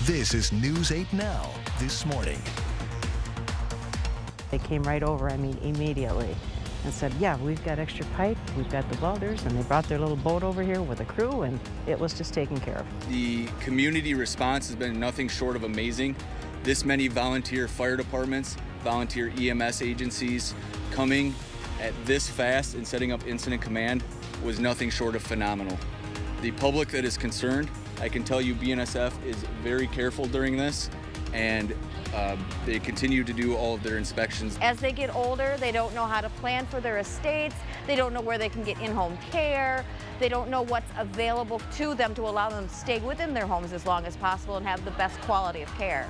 This is News 8 Now this morning. They came right over, immediately and said, yeah, we've got extra pipe, we've got the welders, and they brought their little boat over here with a crew, and it was just taken care of. The community response has been nothing short of amazing. This many volunteer fire departments, volunteer EMS agencies coming at this fast and setting up incident command was nothing short of phenomenal. The public that is concerned, I can tell you BNSF is very careful during this, and they continue to do all of their inspections. As they get older, they don't know how to plan for their estates. They don't know where they can get in-home care. They don't know what's available to them to allow them to stay within their homes as long as possible and have the best quality of care.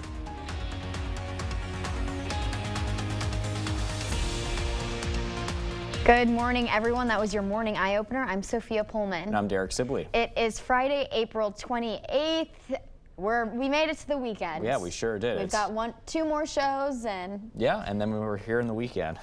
Good morning, everyone. That was your morning eye opener. I'm Sophia Pullman. And I'm Derek Sibley. It is Friday, April 28th. We made it to the weekend. Yeah, we sure did. We've got two more shows, and yeah, and then we were here in the weekend.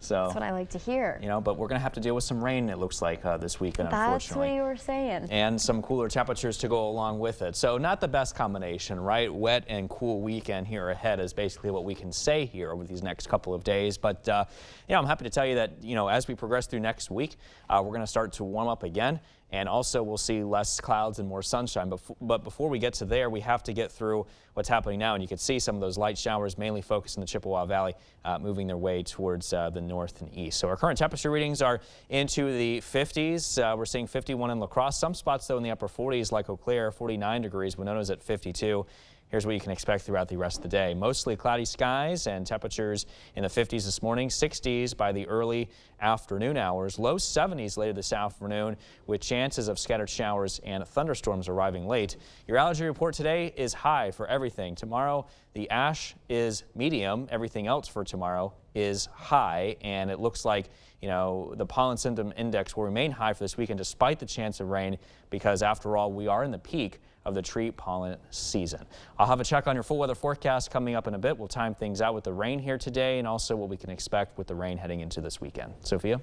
So that's what I like to hear. You know, but we're going to have to deal with some rain, it looks like, this weekend, That's unfortunately. what you were saying. And some cooler temperatures to go along with it. So not the best combination, right? Wet and cool weekend here ahead is basically what we can say here over these next couple of days. But, yeah, I'm happy to tell you that, as we progress through next week, we're going to start to warm up again. And also we'll see less clouds and more sunshine. But before we get to there, we have to get through what's happening now. And you can see some of those light showers mainly focused in the Chippewa Valley, moving their way towards the north and east. So our current temperature readings are into the 50s. We're seeing 51 in La Crosse. Some spots, though, in the upper 40s like Eau Claire, 49 degrees. Winona's at 52. Here's what you can expect throughout the rest of the day. Mostly cloudy skies and temperatures in the 50s this morning, 60s by the early afternoon hours, low 70s later this afternoon with chances of scattered showers and thunderstorms arriving late. Your allergy report today is high for everything. Tomorrow, the ash is medium. Everything else for tomorrow is high, and it looks like the pollen symptom index will remain high for this weekend despite the chance of rain because, after all, we are in the peak of the tree pollen season. I'll have a check on your full weather forecast coming up in a bit. We'll time things out with the rain here today and also what we can expect with the rain heading into this weekend. Sophia?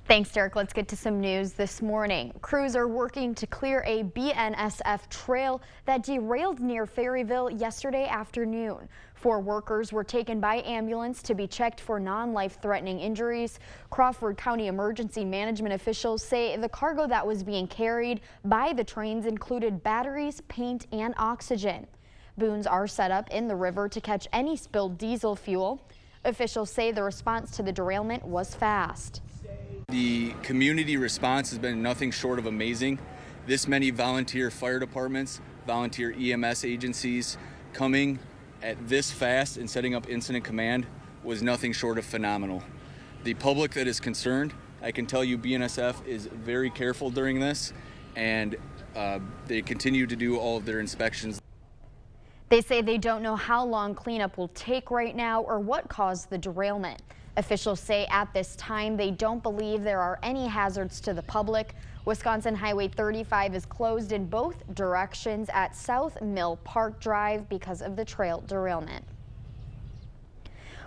Thanks, Derek. Let's get to some news this morning. Crews are working to clear a BNSF trail that derailed near Ferryville yesterday afternoon. 4 workers were taken by ambulance to be checked for non-life-threatening injuries. Crawford County emergency management officials say the cargo that was being carried by the trains included batteries, paint, and oxygen. Booms are set up in the river to catch any spilled diesel fuel. Officials say the response to the derailment was fast. The community response has been nothing short of amazing. This many volunteer fire departments, volunteer EMS agencies coming at this fast and setting up incident command was nothing short of phenomenal. The public that is concerned, I can tell you BNSF is very careful during this, and they continue to do all of their inspections. They say they don't know how long cleanup will take right now or what caused the derailment. Officials say at this time they don't believe there are any hazards to the public. Wisconsin Highway 35 is closed in both directions at South Mill Park Drive because of the trail derailment.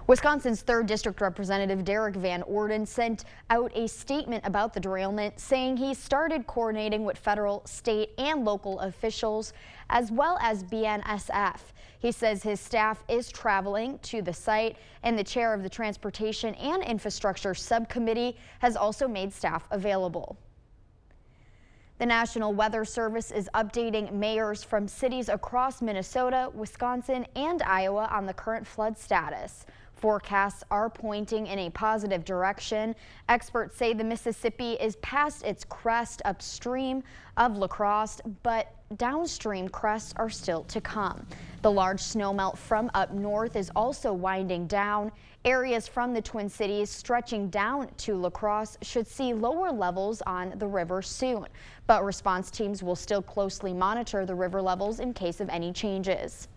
Wisconsin's 3rd District Representative Derek Van Orden sent out a statement about the derailment, saying he started coordinating with federal, state, and local officials, as well as BNSF. He says his staff is traveling to the site, and the chair of the Transportation and Infrastructure Subcommittee has also made staff available. The National Weather Service is updating mayors from cities across Minnesota, Wisconsin, and Iowa on the current flood status. Forecasts are pointing in a positive direction. Experts say the Mississippi is past its crest upstream of La Crosse, but downstream crests are still to come. The large snowmelt from up north is also winding down. Areas from the Twin Cities stretching down to La Crosse should see lower levels on the river soon, but response teams will still closely monitor the river levels in case of any changes.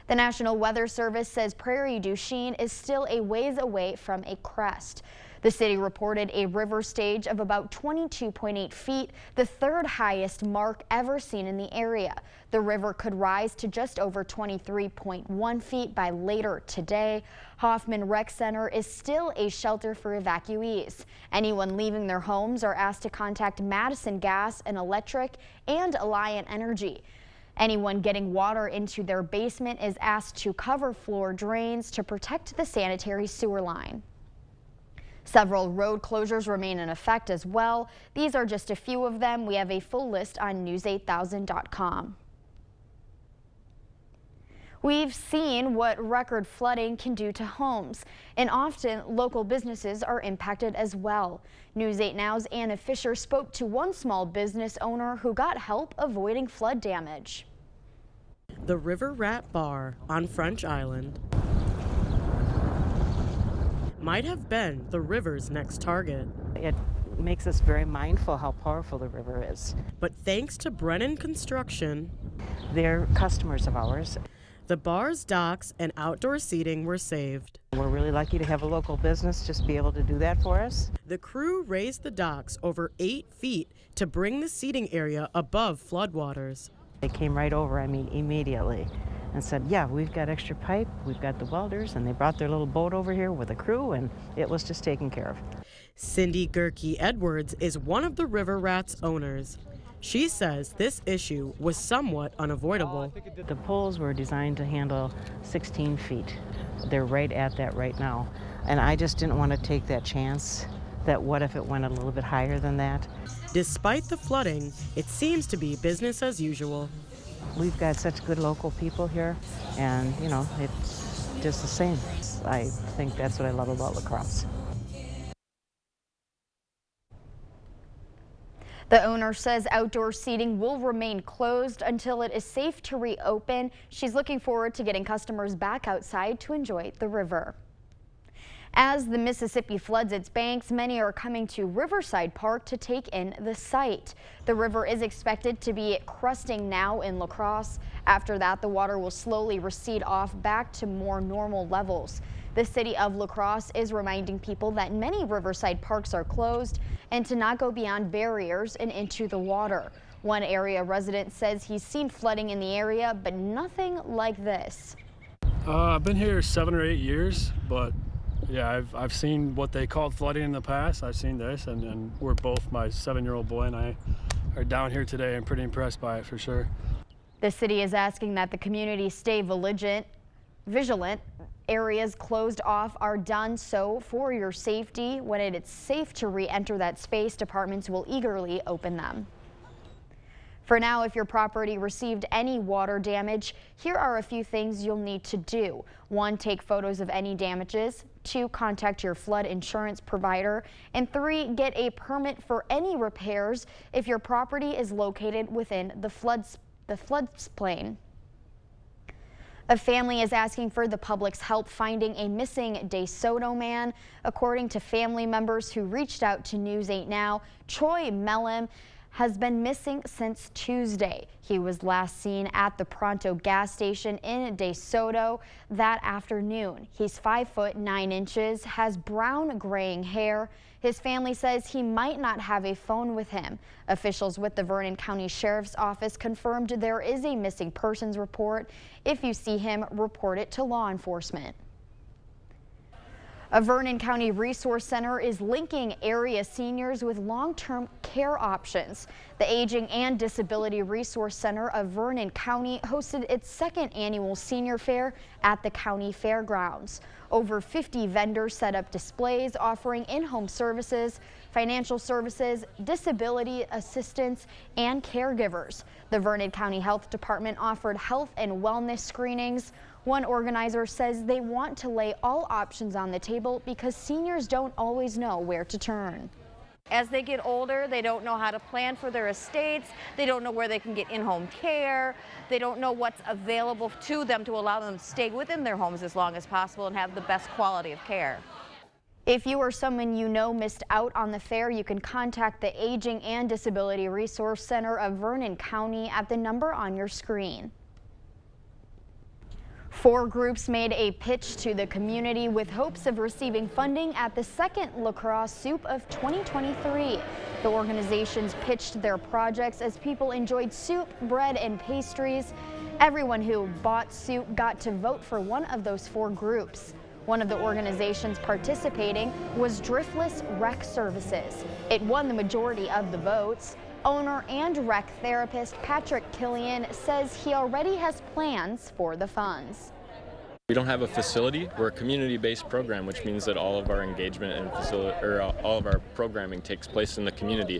The National Weather Service says Prairie du Chien is still a ways away from a crest. The city reported a river stage of about 22.8 feet, the third highest mark ever seen in the area. The river could rise to just over 23.1 feet by later today. Hoffman Rec Center is still a shelter for evacuees. Anyone leaving their homes are asked to contact Madison Gas and Electric and Alliant Energy. Anyone getting water into their basement is asked to cover floor drains to protect the sanitary sewer line. Several road closures remain in effect as well. These are just a few of them. We have a full list on news8000.com. We've seen what record flooding can do to homes, and often local businesses are impacted as well. News 8 Now's Anna Fisher spoke to one small business owner who got help avoiding flood damage. The River Rat Bar on French Island might have been the river's next target. It makes us very mindful how powerful the river is. But thanks to Brennan Construction, They're customers of ours. the bar's docks and outdoor seating were saved. We're really lucky to have a local business just be able to do that for us. The crew raised the docks over 8 feet to bring the seating area above floodwaters. They came right over, immediately, and said, yeah, we've got extra pipe, we've got the welders, and they brought their little boat over here with a crew, and it was just taken care of. Cindy Gerke Edwards is one of the River Rats owners. She says this issue was somewhat unavoidable. The poles were designed to handle 16 feet. They're right at that right now. And I just didn't want to take that chance that what if it went a little bit higher than that. Despite the flooding, it seems to be business as usual. We've got such good local people here, and it's just the same. I think that's what I love about La Crosse. The owner says outdoor seating will remain closed until it is safe to reopen. She's looking forward to getting customers back outside to enjoy the river. As the Mississippi floods its banks, many are coming to Riverside Park to take in the sight. The river is expected to be cresting now in La Crosse. After that, the water will slowly recede off back to more normal levels. The city of La Crosse is reminding people that many Riverside parks are closed and to not go beyond barriers and into the water. One area resident says he's seen flooding in the area, but nothing like this. I've been here 7 or 8 years, but yeah, I've seen what they called flooding in the past. I've seen this, and we're both, my 7-year-old boy and I, are down here today. I'm pretty impressed by it for sure. The city is asking that the community stay vigilant. Areas closed off are done so for your safety. When it is safe to re-enter that space, departments will eagerly open them. For now, if your property received any water damage, here are a few things you'll need to do. 1, take photos of any damages. 2, contact your flood insurance provider. And 3, get a permit for any repairs if your property is located within the floodplain. A family is asking for the public's help finding a missing DeSoto man. According to family members who reached out to News 8 Now, Troy Mellem has been missing since Tuesday. He was last seen at the Pronto gas station in DeSoto that afternoon. He's 5 foot 9 inches, has brown graying hair. His family says he might not have a phone with him. Officials with the Vernon County Sheriff's Office confirmed there is a missing persons report. If you see him, report it to law enforcement. A Vernon County Resource Center is linking area seniors with long-term care options. The Aging and Disability Resource Center of Vernon County hosted its 2nd annual senior fair at the county fairgrounds. Over 50 vendors set up displays offering in-home services, financial services, disability assistance, and caregivers. The Vernon County Health Department offered health and wellness screenings. One organizer says they want to lay all options on the table because seniors don't always know where to turn. As they get older, they don't know how to plan for their estates. They don't know where they can get in-home care. They don't know what's available to them to allow them to stay within their homes as long as possible and have the best quality of care. If you or someone you know missed out on the fair, you can contact the Aging and Disability Resource Center of Vernon County at the number on your screen. 4 groups made a pitch to the community with hopes of receiving funding at the second Lacrosse Soup of 2023. The organizations pitched their projects as people enjoyed soup, bread, and pastries. Everyone who bought soup got to vote for one of those 4 groups. One of the organizations participating was Driftless Rec Services. It won the majority of the votes. Owner and rec therapist Patrick Killian says he already has plans for the funds. We don't have a facility. We're a community-based program, which means that all of our engagement and all of our programming takes place in the community,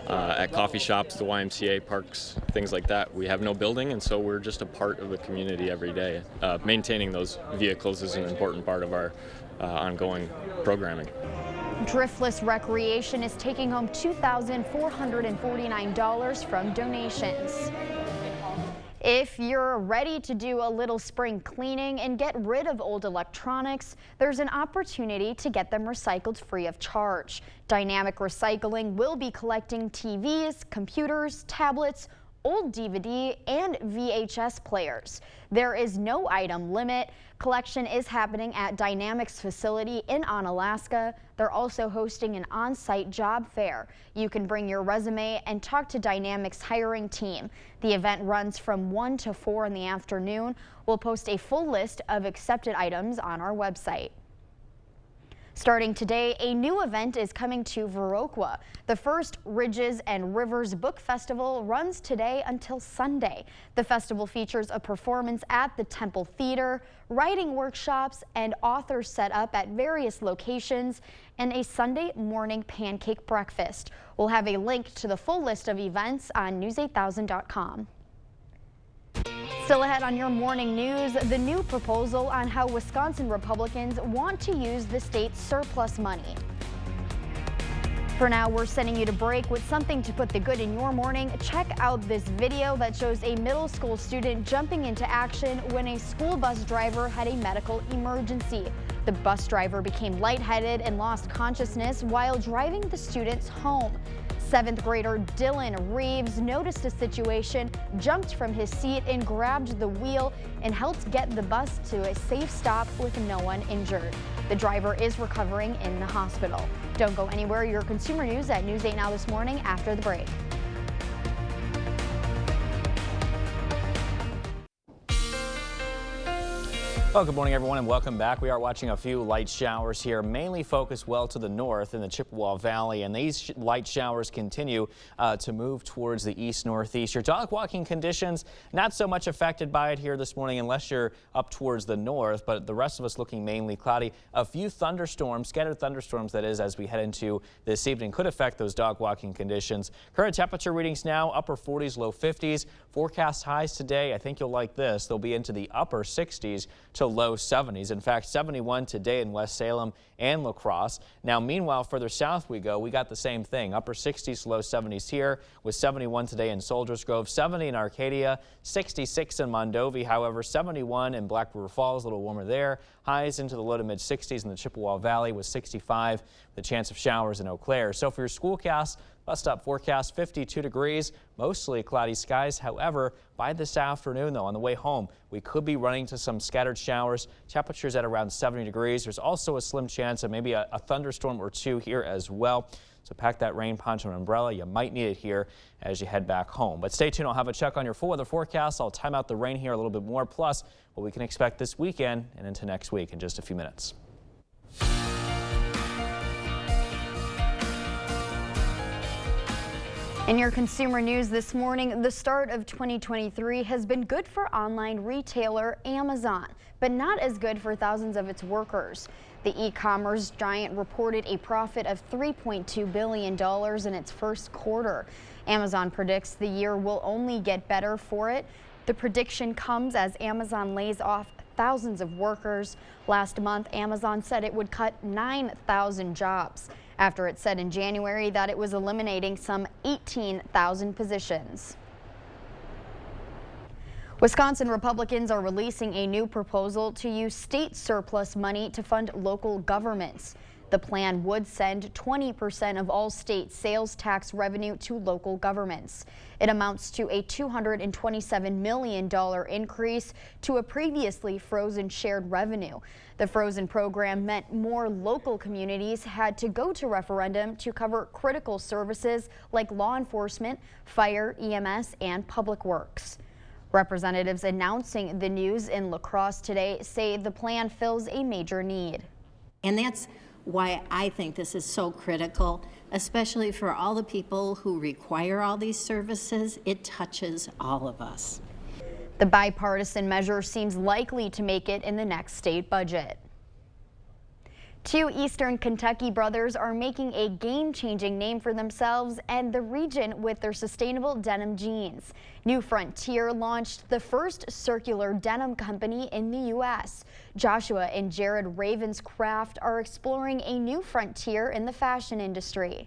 at coffee shops, the YMCA, parks, things like that. We have no building, and so we're just a part of the community every day. Maintaining those vehicles is an important part of our ongoing programming. Driftless Recreation is taking home $2,449 from donations. If you're ready to do a little spring cleaning and get rid of old electronics, there's an opportunity to get them recycled free of charge. Dynamic Recycling will be collecting TVs, computers, tablets, old DVD, and VHS players. There is no item limit. Collection is happening at Dynamic's facility in Onalaska. They're also hosting an on-site job fair. You can bring your resume and talk to Dynamic's hiring team. The event runs from 1 to 4 in the afternoon. We'll post a full list of accepted items on our website. Starting today, a new event is coming to Viroqua. The first Ridges and Rivers Book Festival runs today until Sunday. The festival features a performance at the Temple Theater, writing workshops, and authors set up at various locations, and a Sunday morning pancake breakfast. We'll have a link to the full list of events on news8000.com. Still ahead on your morning news, the new proposal on how Wisconsin Republicans want to use the state's surplus money. For now, we're sending you to break with something to put the good in your morning. Check out this video that shows a middle school student jumping into action when a school bus driver had a medical emergency. The bus driver became lightheaded and lost consciousness while driving the students home. 7th grader Dylan Reeves noticed the situation, jumped from his seat and grabbed the wheel and helped get the bus to a safe stop with no one injured. The driver is recovering in the hospital. Don't go anywhere. Your consumer news at News 8 Now this morning after the break. Well, good morning, everyone, and welcome back. We are watching a few light showers here, mainly focused well to the north in the Chippewa Valley, and these light showers continue to move towards the east-northeast. Your dog walking conditions not so much affected by it here this morning unless you're up towards the north, but the rest of us looking mainly cloudy. A few thunderstorms, scattered thunderstorms that is, as we head into this evening could affect those dog walking conditions. Current temperature readings now upper 40s, low 50s. Forecast highs today, I think you'll like this. They'll be into the upper 60s to low 70s. In fact, 71 today in West Salem and La Crosse. Now, meanwhile, further south we go, we got the same thing. Upper 60s, low 70s here with 71 today in Soldiers Grove, 70 in Arcadia, 66 in Mondovi. However, 71 in Black River Falls, a little warmer there. Highs into the low to mid 60s in the Chippewa Valley with 65, the chance of showers in Eau Claire. So for your schoolcast, bus stop forecast 52 degrees, mostly cloudy skies. However, by this afternoon, though, on the way home, we could be running to some scattered showers. Temperatures at around 70 degrees. There's also a slim chance of maybe a thunderstorm or two here as well. So pack that rain poncho and umbrella. You might need it here as you head back home. But stay tuned. I'll have a check on your full weather forecast. I'll time out the rain here a little bit more, plus what we can expect this weekend and into next week in just a few minutes. In your consumer news this morning, the start of 2023 has been good for online retailer Amazon, but not as good for thousands of its workers. The e-commerce giant reported a profit of $3.2 billion in its first quarter. Amazon predicts the year will only get better for it. The prediction comes as Amazon lays off thousands of workers. Last month, Amazon said it would cut 9,000 jobs after it said in January that it was eliminating some 18,000 positions. Wisconsin Republicans are releasing a new proposal to use state surplus money to fund local governments. The plan would send 20% of all state sales tax revenue to local governments. It amounts to a $227 million increase to a previously frozen shared revenue. The frozen program meant more local communities had to go to referendum to cover critical services like law enforcement, fire, EMS, and public works. Representatives announcing the news in La Crosse today say the plan fills a major need. And that's why I think this is so critical, especially for all the people who require all these services. It touches all of us. The bipartisan measure seems likely to make it in the next state budget. Two Eastern Kentucky brothers are making a game-changing name for themselves and the region with their sustainable denim jeans. New Frontier launched the first circular denim company in the U.S. Joshua and Jared Ravenscraft are exploring a new frontier in the fashion industry.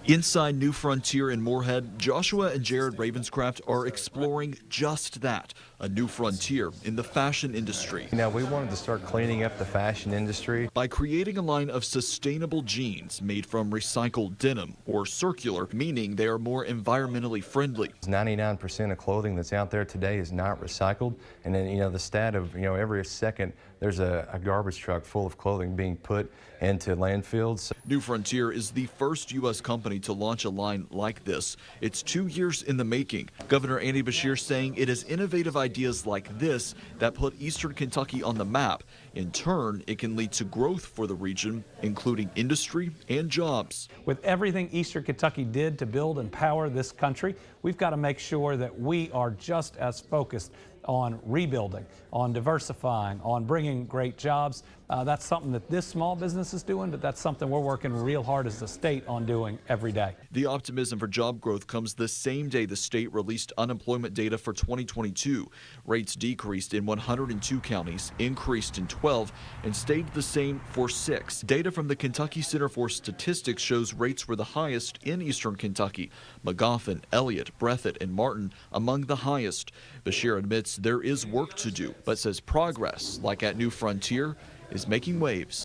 Inside New Frontier in Moorhead, Joshua and Jared Ravenscraft are exploring just that, a new frontier in the fashion industry. Now, we wanted to start cleaning up the fashion industry by creating a line of sustainable jeans made from recycled denim, or circular, meaning they are more environmentally friendly. 99% of clothing that's out there today is not recycled, and then, the stat of, every second there's a garbage truck full of clothing being put into landfills. New Frontier is the first U.S. company to launch a line like this. It's 2 years in the making. Governor Andy Beshear saying it is innovative ideas like this that put Eastern Kentucky on the map. In turn, it can lead to growth for the region, including industry and jobs. With everything Eastern Kentucky did to build and power this country, we've got to make sure that we are just as focused on rebuilding, on diversifying, on bringing great jobs. That's something that this small business is doing, but that's something we're working real hard as a state on doing every day. The optimism for job growth comes the same day the state released unemployment data for 2022. Rates decreased in 102 counties, increased in 12, and stayed the same for 6. Data from the Kentucky Center for Statistics shows rates were the highest in Eastern Kentucky. Magoffin, Elliott, Breathitt, and Martin among the highest. Beshear admits there is work to do, but says progress, like at New Frontier, is making waves.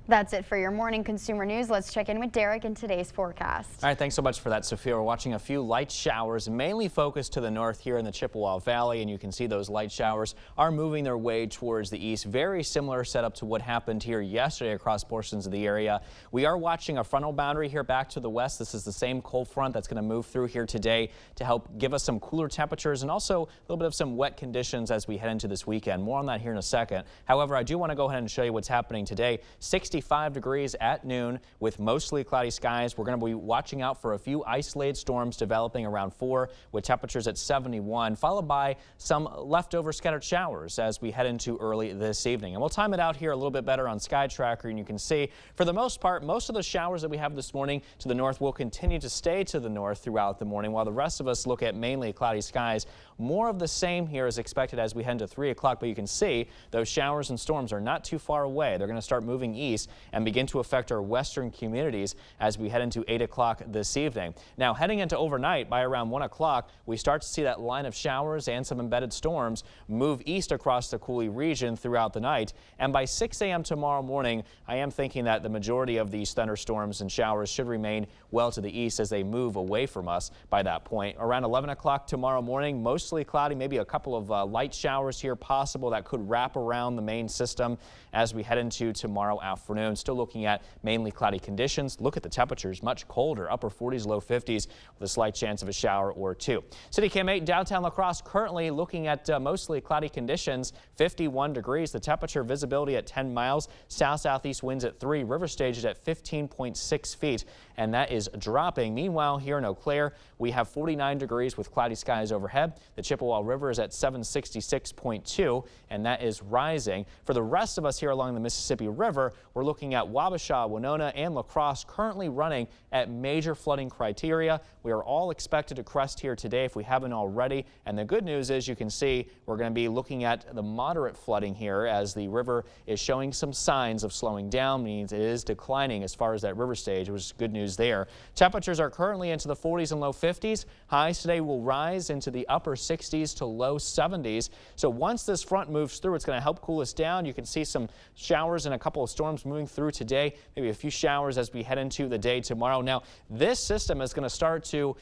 That's it for your morning consumer news. Let's check in with Derek in today's forecast. All right, thanks so much for that, Sophia. We're watching a few light showers, mainly focused to the north here in the Chippewa Valley, and you can see those light showers are moving their way towards the east. Very similar setup to what happened here yesterday across portions of the area. We are watching a frontal boundary here back to the west. This is the same cold front that's going to move through here today to help give us some cooler temperatures and also a little bit of some wet conditions as we head into this weekend. More on that here in a second. However, I do want to go ahead and show you what's happening today. 65 degrees at noon with mostly cloudy skies. We're going to be watching out for a few isolated storms developing around 4 with temperatures at 71, followed by some leftover scattered showers as we head into early this evening. And we'll time it out here a little bit better on Sky Tracker, and you can see for the most part, most of the showers that we have this morning to the north will continue to stay to the north throughout the morning, while the rest of us look at mainly cloudy skies. More of the same here is expected as we head into 3 o'clock, but you can see those showers and storms are not too far away. They're going to start moving east and begin to affect our western communities as we head into 8 o'clock this evening. Now, heading into overnight, by around 1 o'clock, we start to see that line of showers and some embedded storms move east across the Coulee region throughout the night. And by 6 a.m. tomorrow morning, I am thinking that the majority of these thunderstorms and showers should remain well to the east as they move away from us by that point. Around 11 o'clock tomorrow morning, mostly cloudy, maybe a couple of light showers here possible that could wrap around the main system as we head into tomorrow afternoon. Still looking at mainly cloudy conditions. Look at the temperatures, much colder, upper 40s, low 50s with a slight chance of a shower or two. City Cam 8 downtown La Crosse currently looking at mostly cloudy conditions, 51 degrees. The temperature visibility at 10 miles, south-southeast winds at 3, river stage is at 15.6 feet, and that is dropping. Meanwhile, here in Eau Claire, we have 49 degrees with cloudy skies overhead. The Chippewa River is at 766.2, and that is rising. For the rest of us here along the Mississippi River, we're looking at Wabasha, Winona, and La Crosse currently running at major flooding criteria. We are all expected to crest here today if we haven't already. And the good news is you can see we're going to be looking at the moderate flooding here as the river is showing some signs of slowing down, means it is declining as far as that river stage. It was good news news there. Temperatures are currently into the 40s and low 50s. Highs today will rise into the upper 60s to low 70s. So once this front moves through, it's going to help cool us down. You can see some showers and a couple of storms moving through today, maybe a few showers as we head into the day tomorrow. Now, this system is going to start to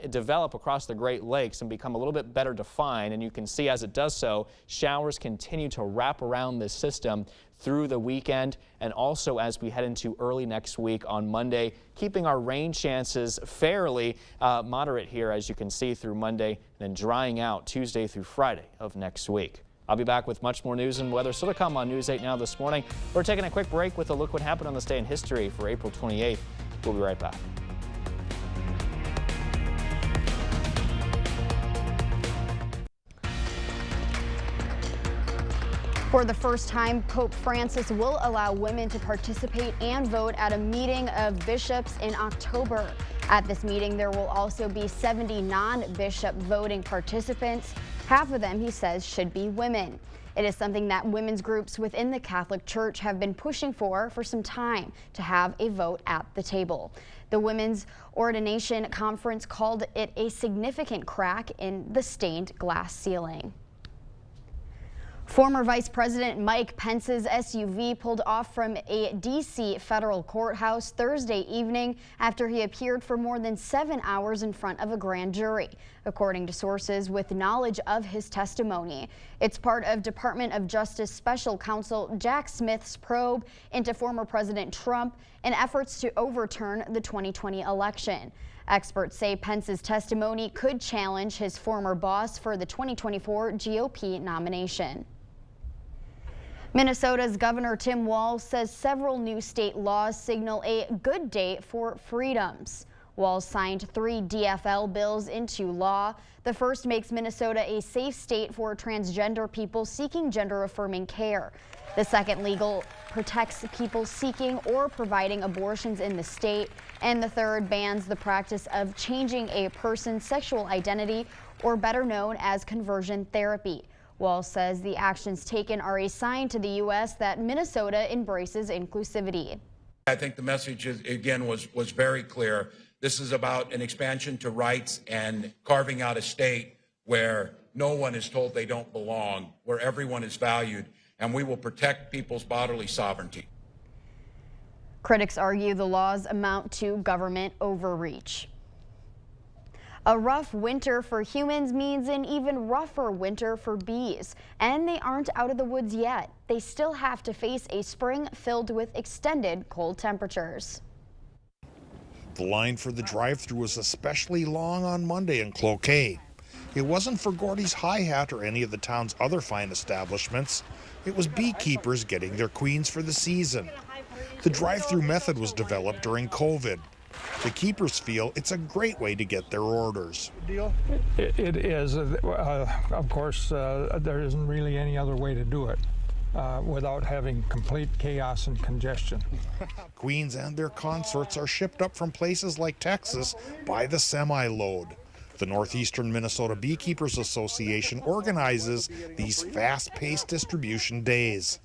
develop across the Great Lakes and become a little bit better defined. And you can see as it does so, showers continue to wrap around this system through the weekend and also as we head into early next week on Monday, keeping our rain chances fairly moderate here, as you can see, through Monday, and then drying out Tuesday through Friday of next week. I'll be back with much more news and weather still to come on News 8 Now this morning. We're taking a quick break with a look what happened on this day in history for April 28th. We'll be right back. For the first time, Pope Francis will allow women to participate and vote at a meeting of bishops in October. At this meeting, there will also be 70 non-bishop voting participants. Half of them, he says, should be women. It is something that women's groups within the Catholic Church have been pushing for some time, to have a vote at the table. The Women's Ordination Conference called it a significant crack in the stained glass ceiling. Former Vice President Mike Pence's SUV pulled off from a D.C. federal courthouse Thursday evening after he appeared for more than 7 hours in front of a grand jury, according to sources with knowledge of his testimony. It's part of Department of Justice Special Counsel Jack Smith's probe into former President Trump and efforts to overturn the 2020 election. Experts say Pence's testimony could challenge his former boss for the 2024 GOP nomination. Minnesota's Governor Tim Walz says several new state laws signal a good day for freedoms. Walz signed 3 DFL bills into law. The first makes Minnesota a safe state for transgender people seeking gender-affirming care. The second legal protects people seeking or providing abortions in the state. And the third bans the practice of changing a person's sexual identity, or better known as conversion therapy. Walz says the actions taken are a sign to the U.S. that Minnesota embraces inclusivity. I think the message, again, was very clear. This is about an expansion to rights and carving out a state where no one is told they don't belong, where everyone is valued, and we will protect people's bodily sovereignty. Critics argue the laws amount to government overreach. A rough winter for humans means an even rougher winter for bees, and they aren't out of the woods yet. They still have to face a spring filled with extended cold temperatures. The line for the drive-thru was especially long on Monday in Cloquet. It wasn't for Gordy's High Hat or any of the town's other fine establishments. It was beekeepers getting their queens for the season. The drive-thru method was developed during COVID. The keepers feel it's a great way to get their orders. It is. Of course, there isn't really any other way to do it without having complete chaos and congestion. Queens and their consorts are shipped up from places like Texas by the semi-load. The Northeastern Minnesota Beekeepers Association organizes these fast-paced distribution days.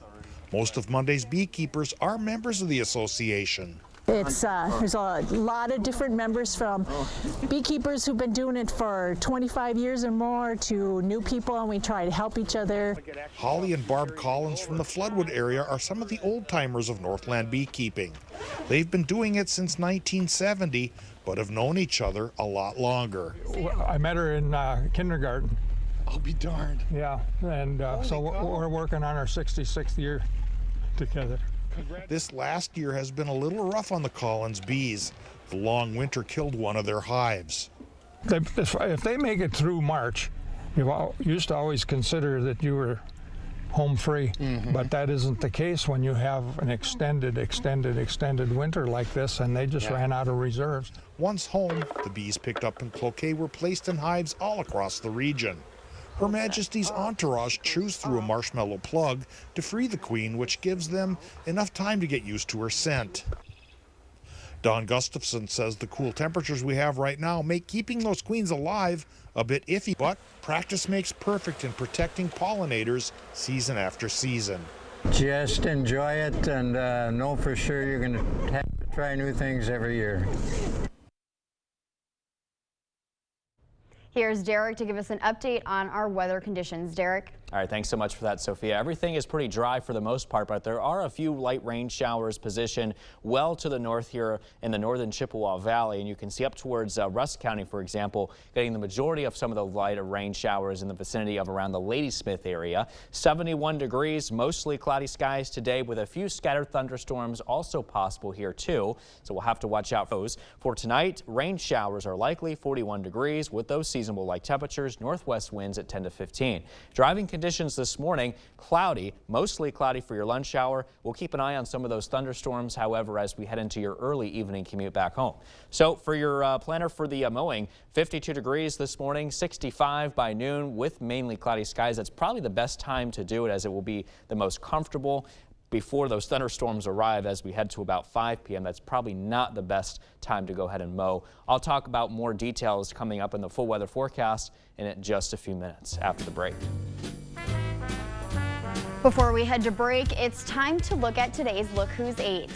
Most of Monday's beekeepers are members of the association. There's a lot of different members, from beekeepers who've been doing it for 25 years or more to new people, and we try to help each other. Holly and Barb Collins from the Floodwood area are some of the old-timers of Northland beekeeping. They've been doing it since 1970, but have known each other a lot longer. I met her in kindergarten. I'll be darned. Yeah, and so we're working on our 66th year together. This last year has been a little rough on the Collins bees. The long winter killed one of their hives. If they make it through March, you used to always consider that you were home free, but that isn't the case when you have an extended winter like this, and they just ran out of reserves. Once home, the bees picked up in Cloquet were placed in hives all across the region. Her Majesty's entourage chews through a marshmallow plug to free the queen, which gives them enough time to get used to her scent. Don Gustafson says the cool temperatures we have right now make keeping those queens alive a bit iffy, but practice makes perfect in protecting pollinators season after season. Just enjoy it and know for sure you're going to have it try new things every year. Here's Derek to give us an update on our weather conditions. Derek. All right, thanks so much for that, Sophia. Everything is pretty dry for the most part, but there are a few light rain showers positioned well to the north here in the northern Chippewa Valley. And you can see up towards Rusk County, for example, getting the majority of some of the lighter rain showers in the vicinity of around the Ladysmith area. 71 degrees, mostly cloudy skies today with a few scattered thunderstorms also possible here too. So we'll have to watch out for those. For tonight, rain showers are likely, 41 degrees with those seasonable-like temperatures, northwest winds at 10 to 15. Driving conditions this morning, cloudy, mostly cloudy for your lunch hour. We'll keep an eye on some of those thunderstorms, however, as we head into your early evening commute back home. So for your planner for the mowing, 52 degrees this morning, 65 by noon with mainly cloudy skies. That's probably the best time to do it as it will be the most comfortable before those thunderstorms arrive as we head to about 5 p.m. That's probably not the best time to go ahead and mow. I'll talk about more details coming up in the full weather forecast in just a few minutes after the break. Before we head to break, it's time to look at today's Look Who's 8.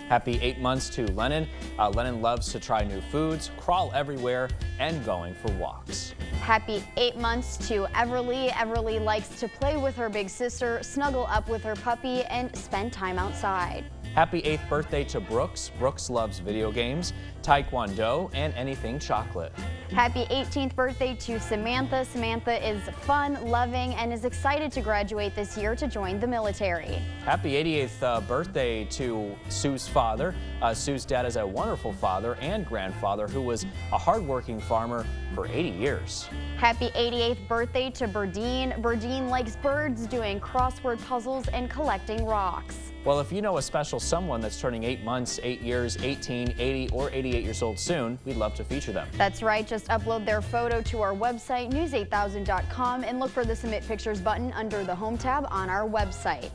Happy 8 months to Lennon. Lennon loves to try new foods, crawl everywhere, and going for walks. Happy 8 months to Everly. Everly likes to play with her big sister, snuggle up with her puppy, and spend time outside. Happy 8th birthday to Brooks. Brooks loves video games, taekwondo, and anything chocolate. Happy 18th birthday to Samantha. Samantha is fun, loving, and is excited to graduate this year to join the military. Happy 88th birthday to Sue's father. Sue's dad is a wonderful father and grandfather who was a hardworking farmer for 80 years. Happy 88th birthday to Berdine. Berdine likes birds, doing crossword puzzles, and collecting rocks. Well, if you know a special someone that's turning 8 months, 8 years, 18, 80, or 88 years old soon, we'd love to feature them. That's right. Just upload their photo to our website, news8000.com, and look for the Submit Pictures button under the Home tab on our website.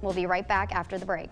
We'll be right back after the break.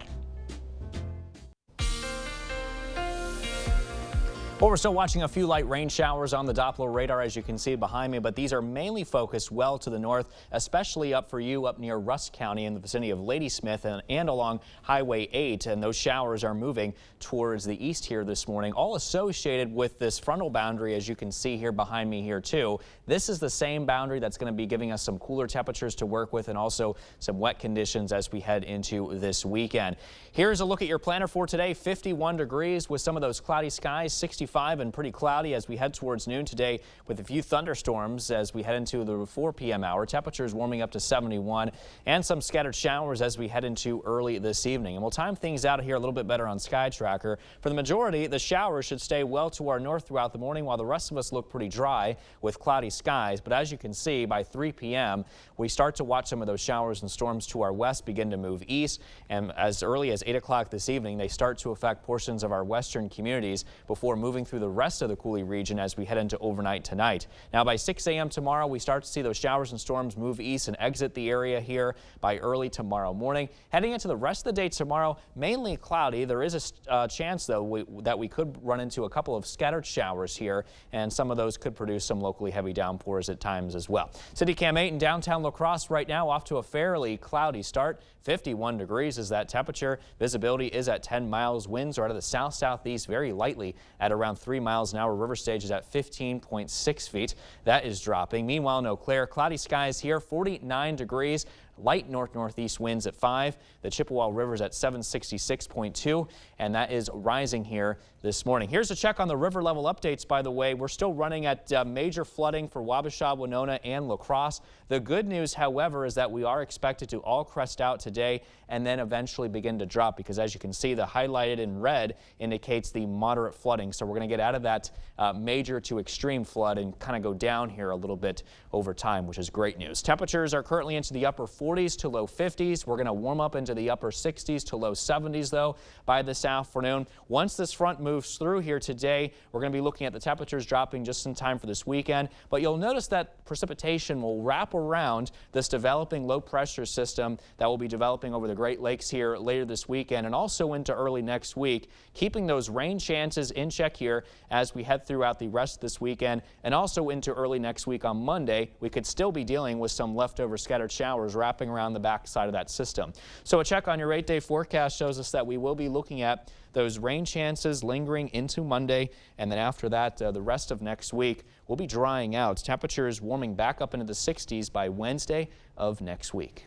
Well, we're still watching a few light rain showers on the Doppler radar, as you can see behind me, but these are mainly focused well to the north, especially up for you up near Rusk County in the vicinity of Ladysmith and along Highway 8. And those showers are moving towards the east here this morning, all associated with this frontal boundary, as you can see here behind me here too. This is the same boundary that's going to be giving us some cooler temperatures to work with and also some wet conditions as we head into this weekend. Here's a look at your planner for today. 51 degrees with some of those cloudy skies, 65 and pretty cloudy as we head towards noon today with a few thunderstorms as we head into the 4 p.m. hour. Temperatures warming up to 71 and some scattered showers as we head into early this evening. And we'll time things out here a little bit better on Sky Tracker. For the majority, the showers should stay well to our north throughout the morning while the rest of us look pretty dry with cloudy skies. But as you can see, by 3 p.m., we start to watch some of those showers and storms to our west begin to move east. And as early as 8 o'clock this evening, they start to affect portions of our western communities before moving through the rest of the Coulee region as we head into overnight tonight. Now by 6 a.m. tomorrow, we start to see those showers and storms move east and exit the area here by early tomorrow morning. Heading into the rest of the day tomorrow, mainly cloudy. There is a chance, though, that we could run into a couple of scattered showers here, and some of those could produce some locally heavy downpours at times as well. City Cam 8 in downtown La Crosse right now off to a fairly cloudy start. 51 degrees is that temperature. Visibility is at 10 miles. Winds are out of the south-southeast very lightly at around 3 miles an hour. River Stage is at 15.6 feet. That is dropping. Meanwhile, in Eau Claire, cloudy skies here, 49 degrees. Light north-northeast winds at 5. The Chippewa River is at 766.2, and that is rising here this morning. Here's a check on the river level updates, by the way. We're still running at major flooding for Wabasha, Winona, and La Crosse. The good news, however, is that we are expected to all crest out today and then eventually begin to drop because, as you can see, the highlighted in red indicates the moderate flooding. So we're going to get out of that major to extreme flood and kind of go down here a little bit over time, which is great news. Temperatures are currently into the upper 40s to low 50s. We're going to warm up into the upper 60s to low 70s, though, by this afternoon. Once this front moves through here today, we're going to be looking at the temperatures dropping just in time for this weekend. But you'll notice that precipitation will wrap around this developing low pressure system that will be developing over the Great Lakes here later this weekend and also into early next week, keeping those rain chances in check here as we head throughout the rest of this weekend and also into early next week on Monday. We could still be dealing with some leftover scattered showers wrapping wrapping around the back side of that system. So a check on your 8-day forecast shows us that we will be looking at those rain chances lingering into Monday, and then after that, the rest of next week will be drying out. Temperatures warming back up into the 60s by Wednesday of next week.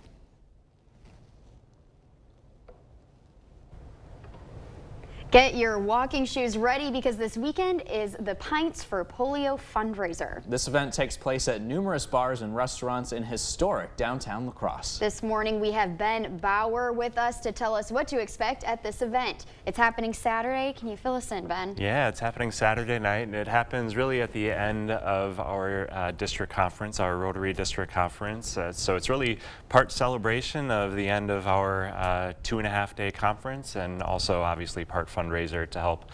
Get your walking shoes ready because this weekend is the Pints for Polio fundraiser. This event takes place at numerous bars and restaurants in historic downtown La Crosse. This morning we have Ben Bauer with us to tell us what to expect at this event. It's happening Saturday. Can you fill us in, Ben? Yeah, it's happening Saturday night, and it happens really at the end of our district conference, our Rotary District Conference. So it's really part celebration of the end of our 2.5-day conference, and also obviously part fundraiser to help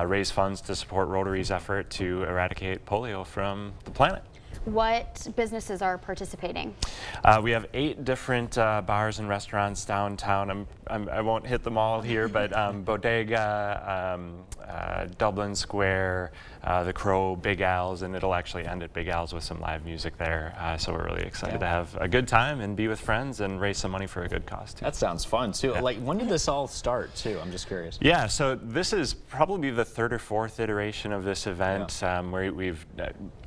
raise funds to support Rotary's effort to eradicate polio from the planet. What businesses are participating? We have 8 different bars and restaurants downtown. I won't hit them all here, but Bodega, Dublin Square, The Crow, Big Al's, and it'll actually end at Big Al's with some live music there. So we're really excited to have a good time and be with friends and raise some money for a good cause too. That sounds fun too. Yeah. Like, when did this all start too? I'm just curious. Yeah, so this is probably the 3rd or 4th iteration of this event, where we've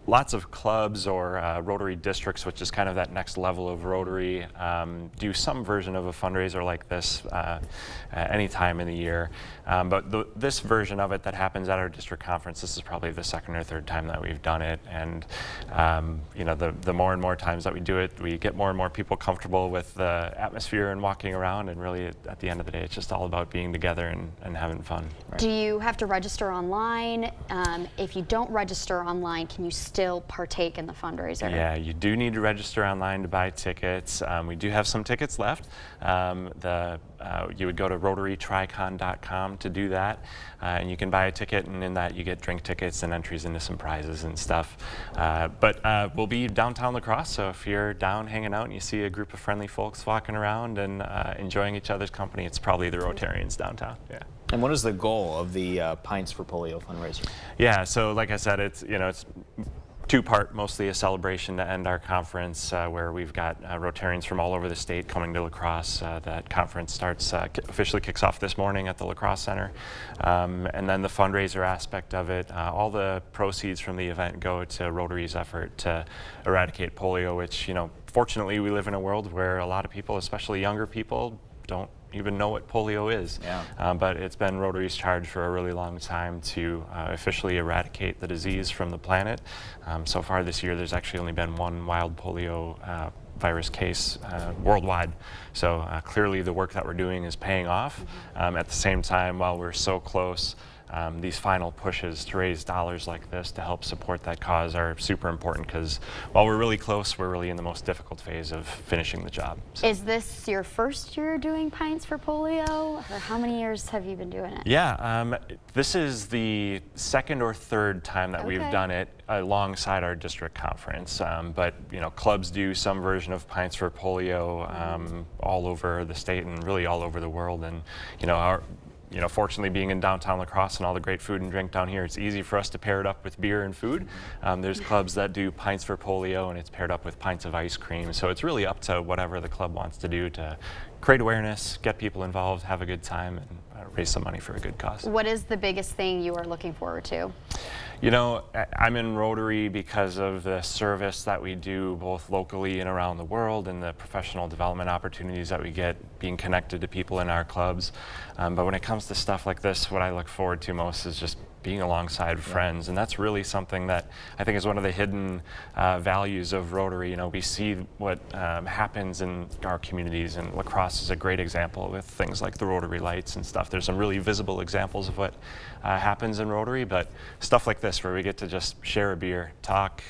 lots of clubs or Rotary districts, which is kind of that next level of Rotary, do some version of a fundraiser like this any time in the year. But this version of it that happens at our district conference, this is probably the 2nd or 3rd time that we've done it. And you know, the more and more times that we do it, we get more and more people comfortable with the atmosphere and walking around. And really, at the end of the day, it's just all about being together and having fun. Right. Do you have to register online? If you don't register online, can you still partake in the fundraiser? Yeah, you do need to register online to buy tickets. We do have some tickets left. You would go to RotaryTricon.com to do that, and you can buy a ticket, and in that you get drink tickets and entries into some prizes and stuff. But we'll be downtown La Crosse, so if you're down hanging out and you see a group of friendly folks walking around and enjoying each other's company, it's probably the Rotarians downtown. Yeah. And what is the goal of the Pints for Polio fundraiser? Yeah, so like I said, it's two-part, mostly a celebration to end our conference, where we've got Rotarians from all over the state coming to La Crosse. That conference starts, officially kicks off this morning at the La Crosse Center. And then the fundraiser aspect of it, all the proceeds from the event go to Rotary's effort to eradicate polio, which, you know, fortunately we live in a world where a lot of people, especially younger people, don't even know what polio is. Yeah. But it's been Rotary's charge for a really long time to officially eradicate the disease from the planet. So far this year, there's actually only been 1 wild polio virus case worldwide. So clearly the work that we're doing is paying off. At the same time, while we're so close, these final pushes to raise dollars like this to help support that cause are super important, because while we're really close, we're really in the most difficult phase of finishing the job. So. Is this your first year doing Pints for Polio, or how many years have you been doing it? Yeah, this is the 2nd or 3rd time that we've done it alongside our district conference. But you know, clubs do some version of Pints for Polio all over the state and really all over the world. And you know, fortunately, being in downtown La Crosse and all the great food and drink down here, it's easy for us to pair it up with beer and food. There's clubs that do Pints for Polio, and it's paired up with pints of ice cream. So it's really up to whatever the club wants to do to create awareness, get people involved, have a good time, and raise some money for a good cause. What is the biggest thing you are looking forward to? You know, I'm in Rotary because of the service that we do both locally and around the world, and the professional development opportunities that we get being connected to people in our clubs. But when it comes to stuff like this, what I look forward to most is just being alongside friends, and that's really something that I think is one of the hidden values of Rotary. You know, we see what happens in our communities, and La Crosse is a great example with things like the Rotary Lights and stuff. There's some really visible examples of what happens in Rotary, but stuff like this where we get to just share a beer, talk,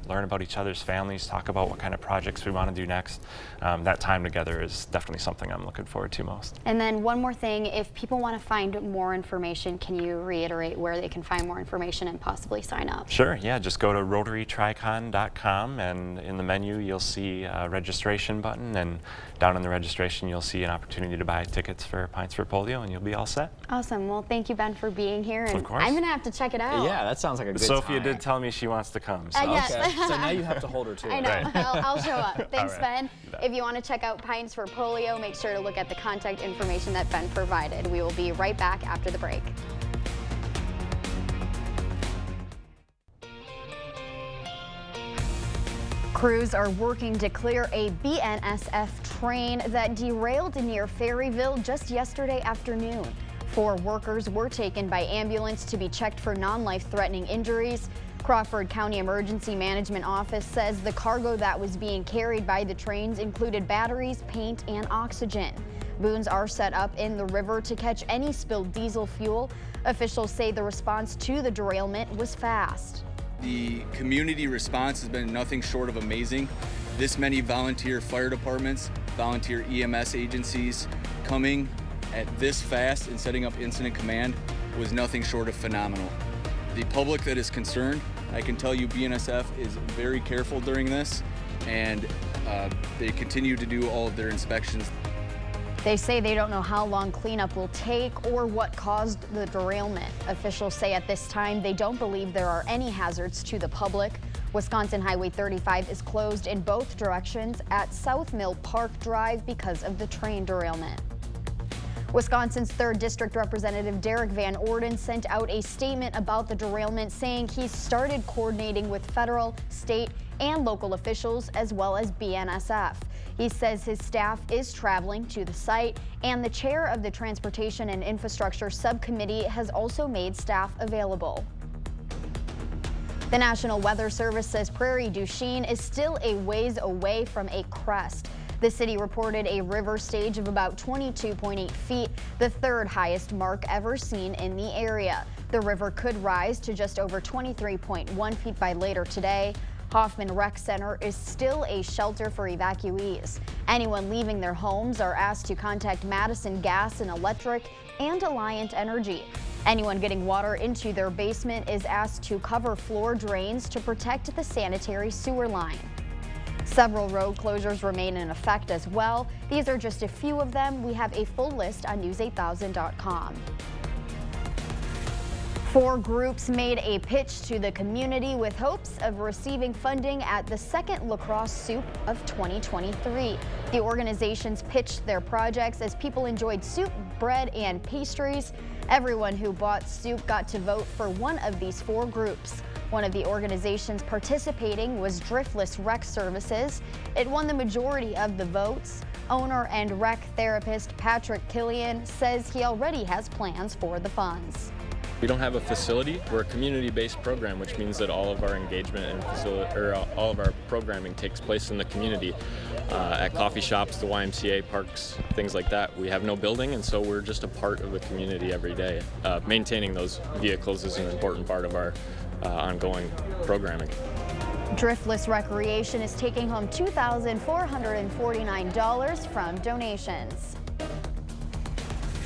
learn about each other's families, talk about what kind of projects we want to do next. That time together is definitely something I'm looking forward to most. And then one more thing, if people want to find more information, can you reiterate where they can find more information and possibly sign up? Sure, yeah, just go to RotaryTricon.com, and in the menu you'll see a registration button, and down in the registration you'll see an opportunity to buy tickets for Pints for Polio, and you'll be all set. Awesome. Well, thank you, Ben, for being here. And of course. I'm going to have to check it out. Yeah, that sounds sounds like a good Sophia time. did tell me she wants to come. So. Yes. Okay, so now you have to hold her to I it. know. Right. I'll show up. Thanks, All right. Ben. If you want to check out Pines for Polio, make sure to look at the contact information that Ben provided. We will be right back after the break. Crews are working to clear a BNSF train that derailed near Ferryville just yesterday afternoon. 4 workers were taken by ambulance to be checked for non-life-threatening injuries. Crawford County Emergency Management Office says the cargo that was being carried by the trains included batteries, paint, and oxygen. Booms are set up in the river to catch any spilled diesel fuel. Officials say the response to the derailment was fast. The community response has been nothing short of amazing. This many volunteer fire departments, volunteer EMS agencies coming at this fast and setting up incident command was nothing short of phenomenal. The public that is concerned, I can tell you BNSF is very careful during this, and they continue to do all of their inspections. They say they don't know how long cleanup will take or what caused the derailment. Officials say at this time they don't believe there are any hazards to the public. Wisconsin Highway 35 is closed in both directions at South Mill Park Drive because of the train derailment. Wisconsin's 3rd District Representative Derek Van Orden sent out a statement about the derailment, saying he's started coordinating with federal, state, and local officials as well as BNSF. He says his staff is traveling to the site, and the chair of the Transportation and Infrastructure Subcommittee has also made staff available. The National Weather Service says Prairie du Chien is still a ways away from a crest. The city reported a river stage of about 22.8 feet, the 3rd highest mark ever seen in the area. The river could rise to just over 23.1 feet by later today. Hoffman Rec Center is still a shelter for evacuees. Anyone leaving their homes are asked to contact Madison Gas and Electric and Alliant Energy. Anyone getting water into their basement is asked to cover floor drains to protect the sanitary sewer line. Several road closures remain in effect as well. These are just a few of them. We have a full list on news8000.com. 4 groups made a pitch to the community with hopes of receiving funding at the 2nd Lacrosse Soup of 2023. The organizations pitched their projects as people enjoyed soup, bread, and pastries. Everyone who bought soup got to vote for one of these 4 groups. One of the organizations participating was Driftless Rec Services. It won the majority of the votes. Owner and rec therapist Patrick Killian says he already has plans for the funds. We don't have a facility. We're a community-based program, which means that all of our engagement and all of our programming takes place in the community, at coffee shops, the YMCA, parks, things like that. We have no building, and so we're just a part of the community every day. Maintaining those vehicles is an important part of our ongoing programming. Driftless Recreation is taking home $2,449 from donations.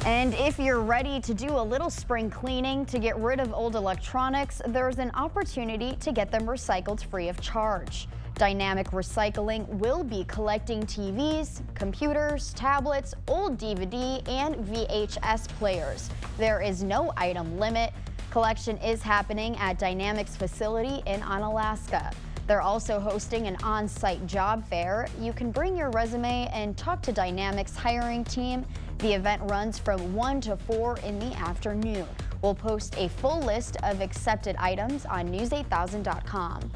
And if you're ready to do a little spring cleaning to get rid of old electronics, there's an opportunity to get them recycled free of charge. Dynamic Recycling will be collecting TVs, computers, tablets, old DVD, and VHS players. There is no item limit. Collection is happening at Dynamic's facility in Onalaska. They're also hosting an on-site job fair. You can bring your resume and talk to Dynamic's hiring team. The event runs from 1 to 4 in the afternoon. We'll post a full list of accepted items on news8000.com.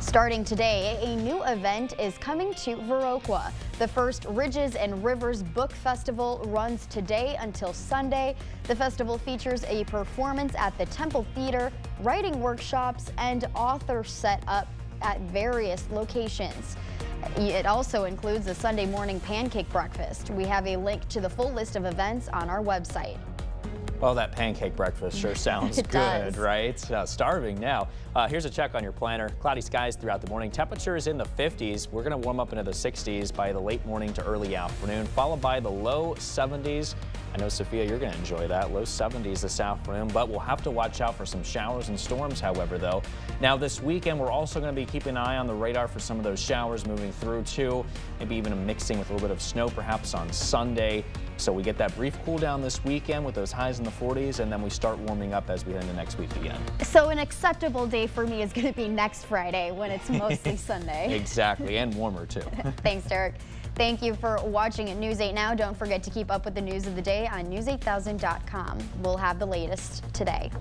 Starting today, a new event is coming to Viroqua. The first Ridges and Rivers Book Festival runs today until Sunday. The festival features a performance at the Temple Theater, writing workshops, and authors set up at various locations. It also includes a Sunday morning pancake breakfast. We have a link to the full list of events on our website. Well, that pancake breakfast sure sounds It good, does. right? Starving now. Here's a check on your planner. Cloudy skies throughout the morning. Temperatures in the 50s. We're going to warm up into the 60s by the late morning to early afternoon, followed by the low 70s. I know, Sophia, you're going to enjoy that. Low 70s this afternoon, but we'll have to watch out for some showers and storms, however, though. Now, this weekend, we're also going to be keeping an eye on the radar for some of those showers moving through, too. Maybe even mixing with a little bit of snow, perhaps on Sunday. So we get that brief cool down this weekend with those highs in the 40s, and then we start warming up as we head into next week again. So an acceptable day for me is going to be next Friday when it's mostly Sunday. Exactly, and warmer too. Thanks, Derek. Thank you for watching at News 8 Now. Don't forget to keep up with the news of the day on news8000.com. We'll have the latest today.